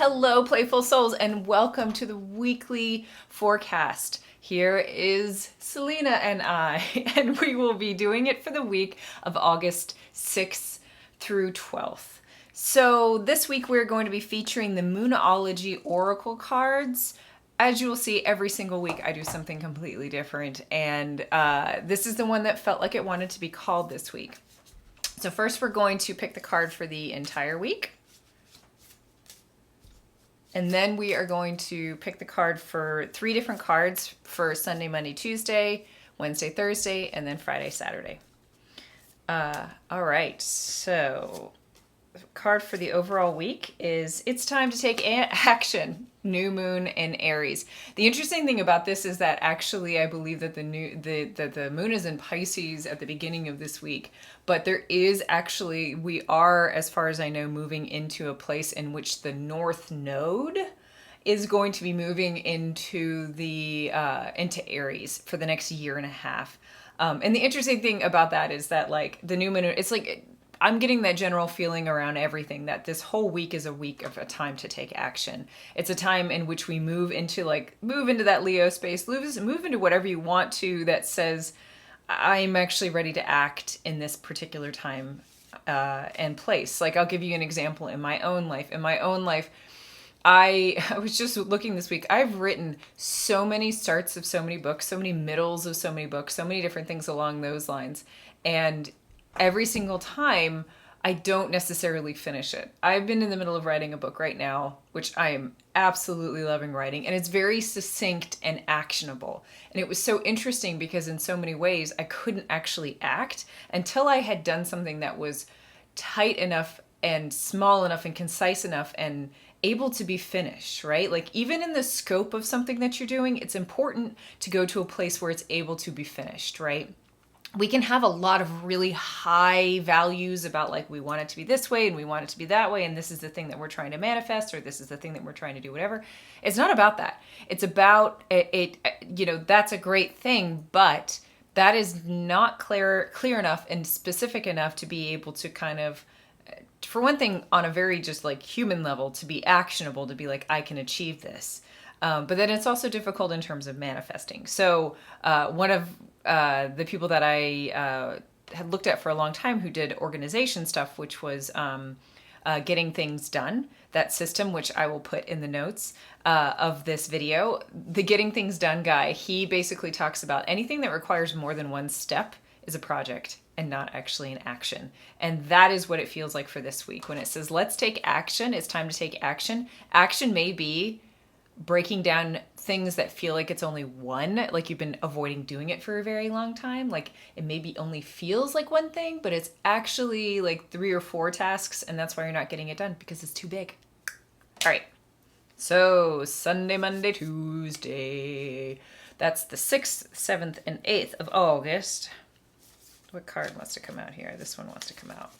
Hello, playful souls, and welcome to the weekly forecast. Here is Selena and I, and we will be doing it for the week of August 6th through 12th. So this week we're going to be featuring the Moonology Oracle cards. As you will see, every single week I do something completely different, and this is the one that felt like it wanted to be called this week. So first we're going to pick the card for the entire week. And then we are going to pick the card for 3 different cards for Sunday, Monday, Tuesday, Wednesday, Thursday, and then Friday, Saturday. All right, so the card for the overall week is It's Time to Take Action, New Moon in Aries. The interesting thing about this is that actually I believe that the moon is in Pisces at the beginning of this week, but there is actually, we are, as far as I know, moving into a place in which the North Node is going to be moving into into Aries for the next year and a half. And the interesting thing about that is that like the new moon, it's like I'm getting that general feeling around everything that this whole week is a week of a time to take action. It's a time in which we move into that Leo space, move into whatever you want to that says, I'm actually ready to act in this particular time and place. Like I'll give you an example in my own life. I was just looking this week. I've written so many starts of so many books, so many middles of so many books, so many different things along those lines. And every single time I don't necessarily finish it. I've been in the middle of writing a book right now, which I am absolutely loving writing, and it's very succinct and actionable. And it was so interesting because in so many ways I couldn't actually act until I had done something that was tight enough and small enough and concise enough and able to be finished, right? Like even in the scope of something that you're doing, it's important to go to a place where it's able to be finished, right? We can have a lot of really high values about like we want it to be this way and we want it to be that way and this is the thing that we're trying to manifest or this is the thing that we're trying to do, whatever. It's not about that. It's about it, that's a great thing, but that is not clear enough and specific enough to be able to kind of, for one thing, on a very just like human level, to be actionable, to be like, I can achieve this. But then it's also difficult in terms of manifesting. So one of the people that I had looked at for a long time who did organization stuff, which was Getting Things Done, that system, which I will put in the notes of this video. The Getting Things Done guy, he basically talks about anything that requires more than one step is a project and not actually an action. And that is what it feels like for this week. When it says, let's take action, it's time to take action. Action may be breaking down things that feel like it's only one, like you've been avoiding doing it for a very long time. Like it maybe only feels like one thing, but it's actually like 3 or 4 tasks, and that's why you're not getting it done because it's too big. All right. So Sunday, Monday, Tuesday. That's the 6th, 7th, and 8th of August. What card wants to come out here? This one wants to come out.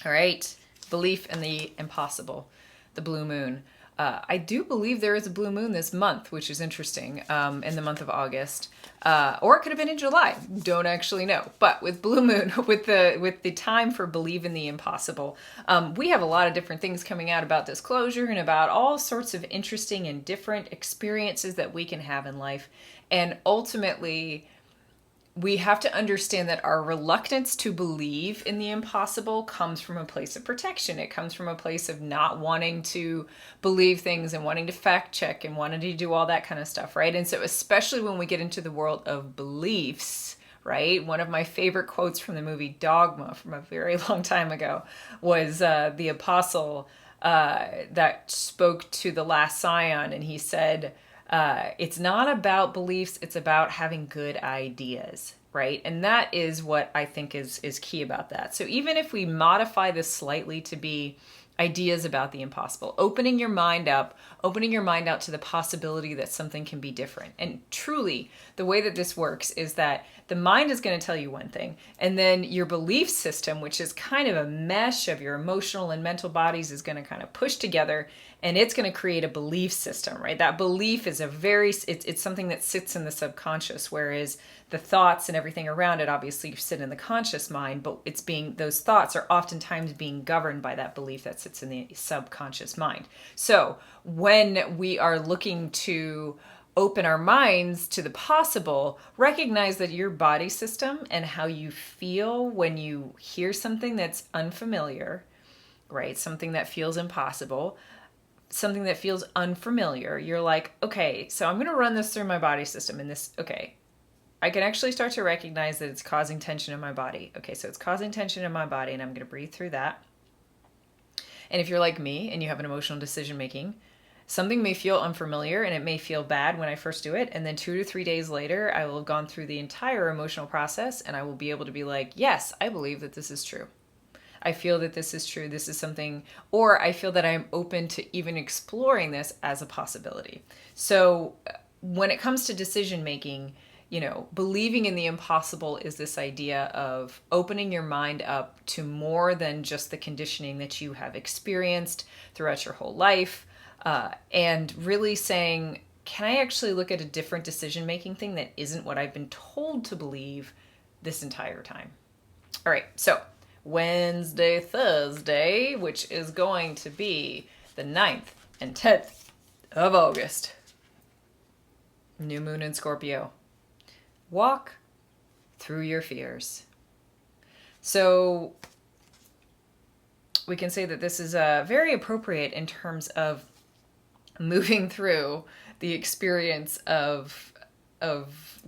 All right. Belief in the impossible. The blue moon. I do believe there is a blue moon this month, which is interesting, in the month of August. Or it could have been in July. Don't actually know. But with blue moon, with the time for believe in the impossible, we have a lot of different things coming out about disclosure and about all sorts of interesting and different experiences that we can have in life. And ultimately, we have to understand that our reluctance to believe in the impossible comes from a place of protection. It comes from a place of not wanting to believe things and wanting to fact check and wanting to do all that kind of stuff, right? And so especially when we get into the world of beliefs, right? One of my favorite quotes from the movie Dogma from a very long time ago was the apostle that spoke to the last scion, and he said, it's not about beliefs, it's about having good ideas, right? And that is what I think is key about that. So even if we modify this slightly to be ideas about the impossible, opening your mind out to the possibility that something can be different. And truly, the way that this works is that the mind is going to tell you one thing, and then your belief system, which is kind of a mesh of your emotional and mental bodies, is going to kind of push together and it's going to create a belief system, right? That belief is it's something that sits in the subconscious, whereas the thoughts and everything around it obviously sit in the conscious mind, but those thoughts are oftentimes being governed by that belief that sits in the subconscious mind. So when we are looking to open our minds to the possible, recognize that your body system and how you feel when you hear something that's unfamiliar, right? Something that feels impossible, something that feels unfamiliar. You're like, okay, so I'm going to run this through my body system, and okay, I can actually start to recognize that it's causing tension in my body. Okay, so it's causing tension in my body, and I'm going to breathe through that. And if you're like me and you have an emotional decision making, something may feel unfamiliar and it may feel bad when I first do it. And then 2 to 3 days later, I will have gone through the entire emotional process and I will be able to be like, yes, I believe that this is true. I feel that this is true. This is something, or I feel that I'm open to even exploring this as a possibility. So when it comes to decision making, believing in the impossible is this idea of opening your mind up to more than just the conditioning that you have experienced throughout your whole life. And really saying, can I actually look at a different decision-making thing that isn't what I've been told to believe this entire time? All right, so Wednesday, Thursday, which is going to be the 9th and 10th of August. New moon in Scorpio. Walk through your fears. So we can say that this is very appropriate in terms of moving through the experience of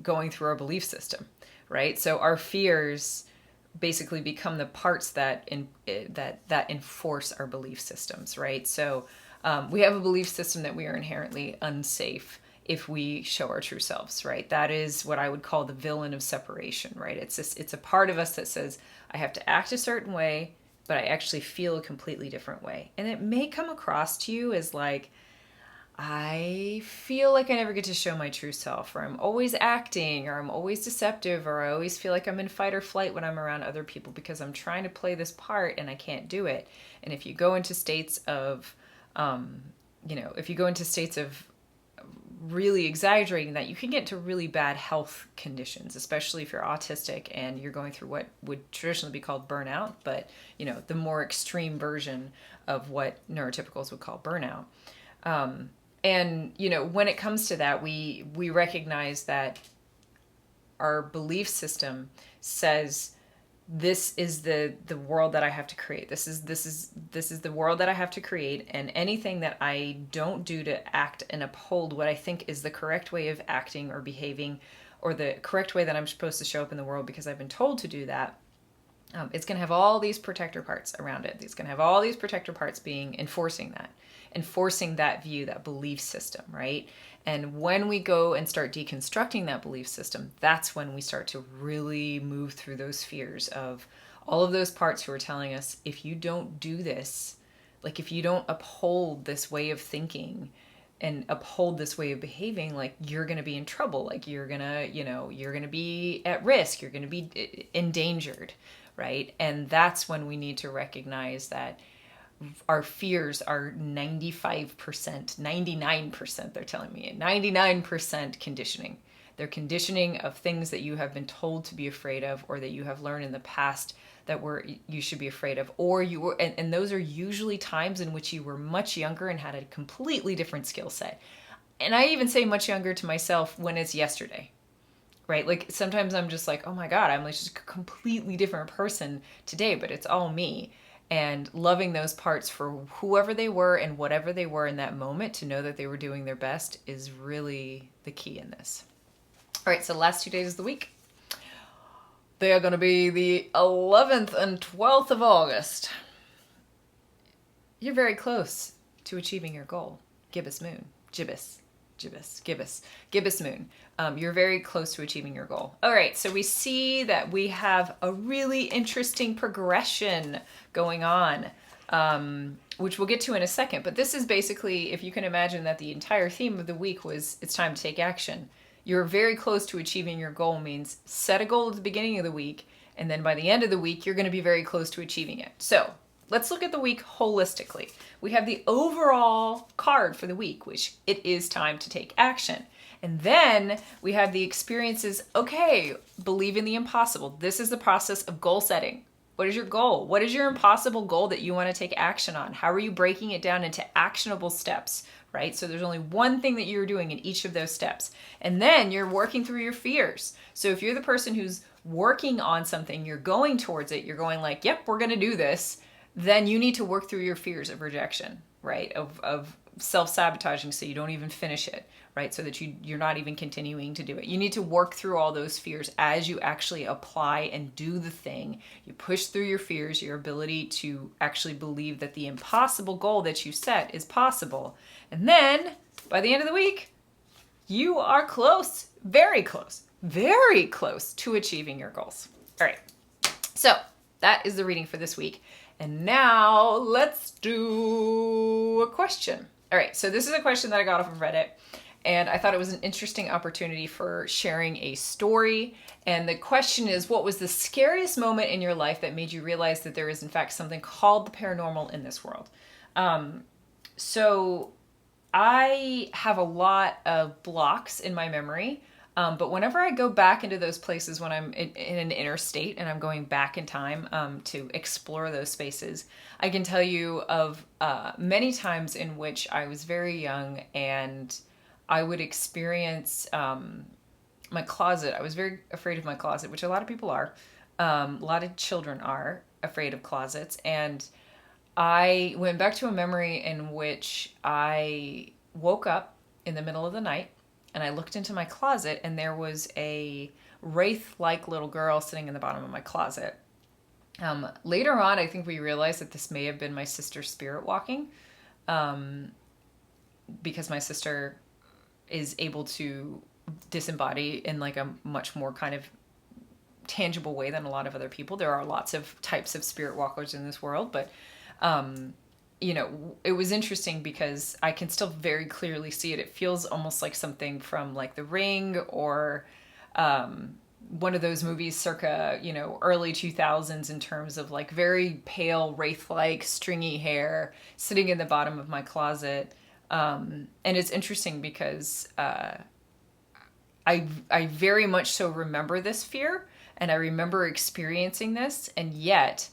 going through our belief system, right? So our fears basically become the parts that enforce our belief systems, right? So we have a belief system that we are inherently unsafe if we show our true selves, right? That is what I would call the villain of separation, right? It's a part of us that says, I have to act a certain way, but I actually feel a completely different way. And it may come across to you as like, I feel like I never get to show my true self, or I'm always acting, or I'm always deceptive, or I always feel like I'm in fight or flight when I'm around other people because I'm trying to play this part and I can't do it. And if you go into states of, really exaggerating that, you can get to really bad health conditions, especially if you're autistic and you're going through what would traditionally be called burnout, but, the more extreme version of what neurotypicals would call burnout. And, when it comes to that, we recognize that our belief system says, this is the world that I have to create. This is the world that I have to create. And anything that I don't do to act and uphold what I think is the correct way of acting or behaving, or the correct way that I'm supposed to show up in the world because I've been told to do that, it's going to have all these protector parts around it. It's going to have all these protector parts enforcing that view, that belief system, right? And when we go and start deconstructing that belief system, that's when we start to really move through those fears of all of those parts who are telling us, if you don't do this, like if you don't uphold this way of thinking and uphold this way of behaving, like you're going to be in trouble, like you're going to be at risk, you're going to be endangered, right? And that's when we need to recognize that our fears are 95%, 99%, they're telling me, 99% conditioning. They're conditioning of things that you have been told to be afraid of, or that you have learned in the past that you should be afraid of, or you were, and those are usually times in which you were much younger and had a completely different skill set. And I even say much younger to myself when it's yesterday, right? Like sometimes I'm just like, oh my God, I'm like just a completely different person today, but it's all me. And loving those parts for whoever they were and whatever they were in that moment, to know that they were doing their best, is really the key in this. All right, so the last 2 days of the week, they are going to be the 11th and 12th of August. You're very close to achieving your goal. Gibbous moon. Gibbous moon. You're very close to achieving your goal. All right, so we see that we have a really interesting progression going on, which we'll get to in a second. But this is basically, if you can imagine that the entire theme of the week was, it's time to take action. You're very close to achieving your goal means set a goal at the beginning of the week, and then by the end of the week, you're going to be very close to achieving it. So let's look at the week holistically. We have the overall card for the week, which it is time to take action. And then we have the experiences. Okay, believe in the impossible. This is the process of goal setting. What is your goal? What is your impossible goal that you want to take action on? How are you breaking it down into actionable steps, right? So there's only one thing that you're doing in each of those steps. And then you're working through your fears. So if you're the person who's working on something, you're going towards it, you're going like, yep, we're going to do this, then you need to work through your fears of rejection, right? Of self-sabotaging so you don't even finish it, right? So that you're not even continuing to do it. You need to work through all those fears as you actually apply and do the thing. You push through your fears, your ability to actually believe that the impossible goal that you set is possible. And then by the end of the week, you are close, very close to achieving your goals. All right. So that is the reading for this week. And now let's do a question. All right. So this is a question that I got off of Reddit, and I thought it was an interesting opportunity for sharing a story. And the question is, what was the scariest moment in your life that made you realize that there is in fact something called the paranormal in this world? So I have a lot of blocks in my memory. But whenever I go back into those places when I'm in an inner state and I'm going back in time to explore those spaces, I can tell you of many times in which I was very young and I would experience my closet. I was very afraid of my closet, which a lot of people are. A lot of children are afraid of closets. And I went back to a memory in which I woke up in the middle of the night and I looked into my closet and there was a wraith-like little girl sitting in the bottom of my closet. Later on, I think we realized that this may have been my sister spirit walking, because my sister is able to disembody in like a much more kind of tangible way than a lot of other people. There are lots of types of spirit walkers in this world, but it was interesting because I can still very clearly see it. It feels almost like something from like The Ring or one of those movies circa, early 2000s in terms of like very pale, wraith-like, stringy hair sitting in the bottom of my closet. And it's interesting because I very much so remember this fear and I remember experiencing this, and yet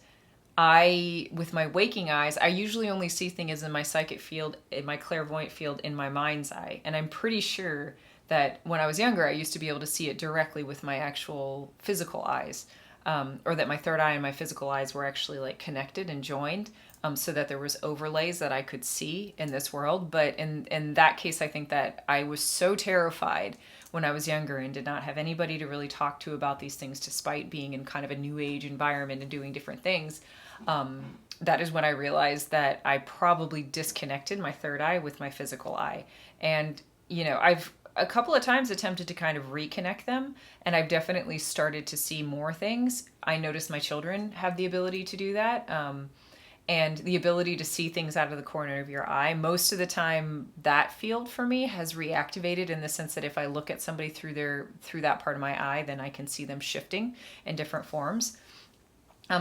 with my waking eyes, I usually only see things in my psychic field, in my clairvoyant field, in my mind's eye. And I'm pretty sure that when I was younger, I used to be able to see it directly with my actual physical eyes, or that my third eye and my physical eyes were actually like connected and joined, so that there was overlays that I could see in this world. But in that case, I think that I was so terrified when I was younger and did not have anybody to really talk to about these things, despite being in kind of a new age environment and doing different things. That is when I realized that I probably disconnected my third eye with my physical eye. And, I've a couple of times attempted to kind of reconnect them, and I've definitely started to see more things. I notice my children have the ability to do that. And the ability to see things out of the corner of your eye. Most of the time, that field for me has reactivated in the sense that if I look at somebody through that part of my eye, then I can see them shifting in different forms.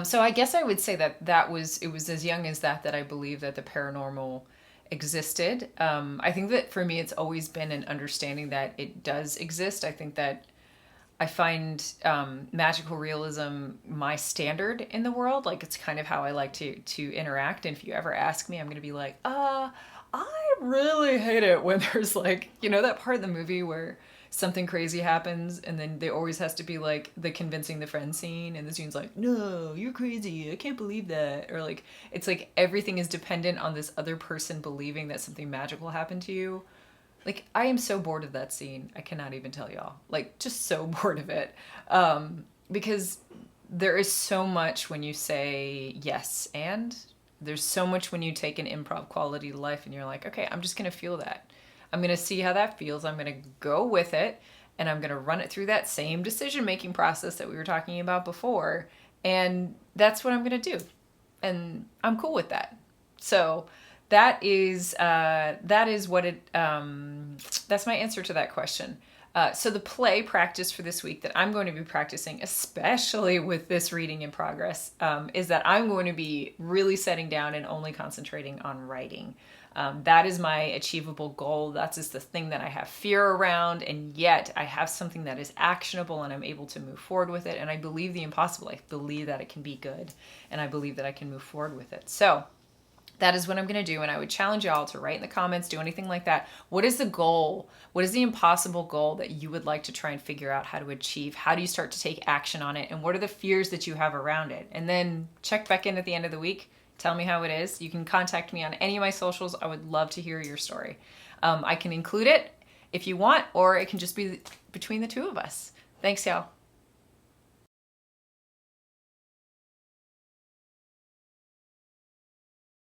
So I guess I would say that it was as young as that I believe that the paranormal existed. I think that for me, it's always been an understanding that it does exist. I think that I find magical realism my standard in the world. Like, it's kind of how I like to interact. And if you ever ask me, I'm going to be like, I really hate it when there's like, that part of the movie where something crazy happens and then there always has to be like the convincing the friend scene, and the student's like, no, you're crazy, I can't believe that. Or like, it's like everything is dependent on this other person believing that something magical happened to you. Like, I am so bored of that scene. I cannot even tell y'all. Like, just so bored of it. Because there is so much when you say yes, and there's so much when you take an improv quality to life and you're like, okay, I'm just going to feel that. I'm going to see how that feels. I'm going to go with it, and I'm going to run it through that same decision-making process that we were talking about before. And that's what I'm going to do. And I'm cool with that. So that is what that's my answer to that question. So the play practice for this week that I'm going to be practicing, especially with this reading in progress, is that I'm going to be really setting down and only concentrating on writing. That is my achievable goal. That's just the thing that I have fear around, and yet I have something that is actionable and I'm able to move forward with it. And I believe the impossible. I believe that it can be good, and I believe that I can move forward with it. So that is what I'm going to do. And I would challenge y'all to write in the comments, do anything like that. What is the goal? What is the impossible goal that you would like to try and figure out how to achieve? How do you start to take action on it? And what are the fears that you have around it? And then check back in at the end of the week. Tell me how it is. You can contact me on any of my socials. I would love to hear your story. I can include it if you want, or it can just be between the two of us. Thanks, y'all.